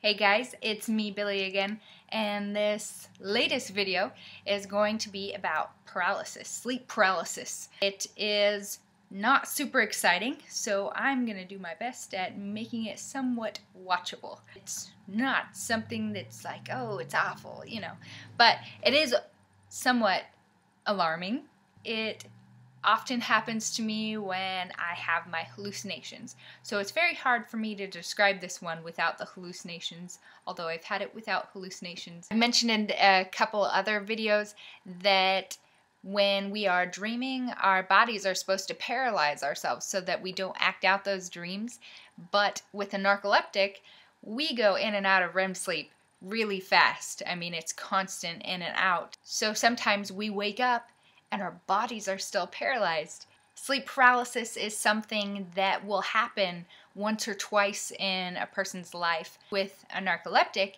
Hey guys, it's me, Billy again, and this latest video is going to be about paralysis, sleep paralysis. It is not super exciting, so I'm going to do my best at making it somewhat watchable. It's not something that's like, oh, it's awful, but it is somewhat alarming. It often happens to me when I have my hallucinations. So it's very hard for me to describe this one without the hallucinations, although I've had it without hallucinations. I mentioned in a couple other videos that when we are dreaming, our bodies are supposed to paralyze ourselves so that we don't act out those dreams. But with a narcoleptic, we go in and out of REM sleep really fast. I mean, it's constant in and out. So sometimes we wake up and our bodies are still paralyzed. Sleep paralysis is something that will happen once or twice in a person's life. With a narcoleptic,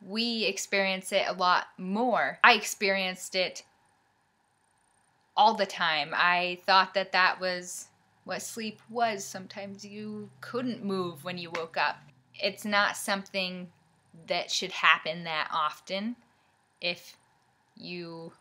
we experience it a lot more. I experienced it all the time. I thought that that was what sleep was. Sometimes you couldn't move when you woke up. It's not something that should happen that often if you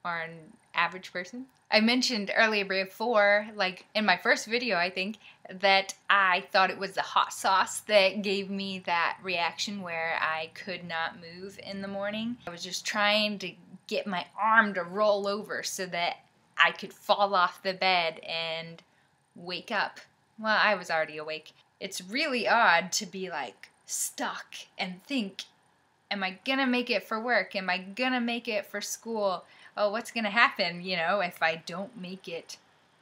are an average person. I mentioned earlier before, like in my first video I think, that I thought it was the hot sauce that gave me that reaction where I could not move in the morning. I was just trying to get my arm to roll over so that I could fall off the bed and wake up. Well, I was already awake. It's really odd to be like stuck and think, am I gonna make it for work? Am I gonna make it for school? Oh, what's gonna happen, if I don't make it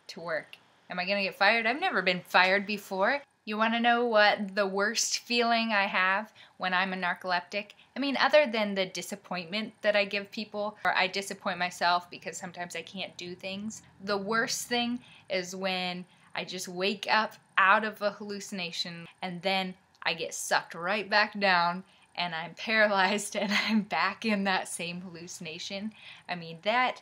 to work? Am I gonna get fired? I've never been fired before. You wanna know what the worst feeling I have when I'm a narcoleptic? I mean, other than the disappointment that I give people, or I disappoint myself because sometimes I can't do things, the worst thing is when I just wake up out of a hallucination and then I get sucked right back down and I'm paralyzed and I'm back in that same hallucination. I mean, that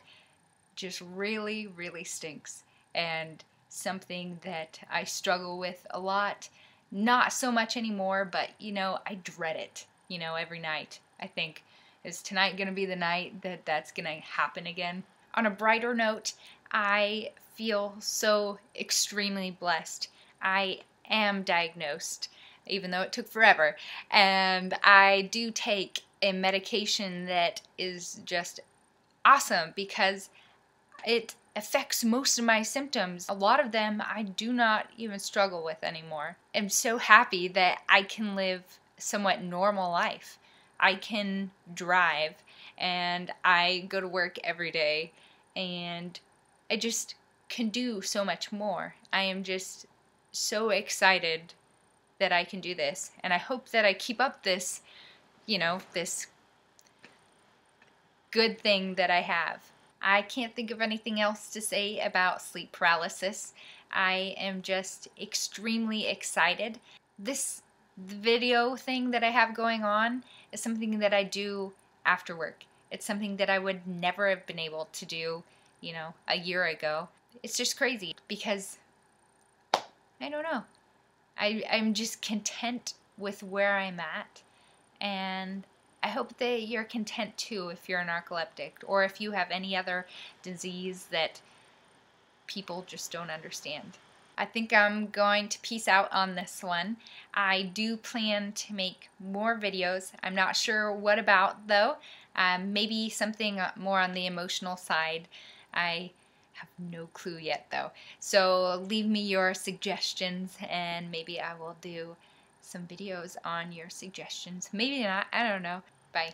just really, really stinks, and something that I struggle with a lot. Not so much anymore, but I dread it, every night. I think, is tonight gonna be the night that that's gonna happen again? On a brighter note, I feel so extremely blessed. I am diagnosed, even though it took forever, and I do take a medication that is just awesome because it affects most of my symptoms. A lot of them I do not even struggle with anymore. I'm so happy that I can live a somewhat normal life. I can drive and I go to work every day and I just can do so much more. I am just so excited that I can do this, and I hope that I keep up this, this good thing that I have. I can't think of anything else to say about sleep paralysis. I am just extremely excited. This video thing that I have going on is something that I do after work. It's something that I would never have been able to do, a year ago. It's just crazy because, I don't know. I'm just content with where I'm at, and I hope that you're content too if you're a narcoleptic, or if you have any other disease that people just don't understand. I think I'm going to peace out on this one. I do plan to make more videos. I'm not sure what about though. Maybe something more on the emotional side. I have no clue yet though. So leave me your suggestions and maybe I will do some videos on your suggestions. Maybe not, I don't know. Bye.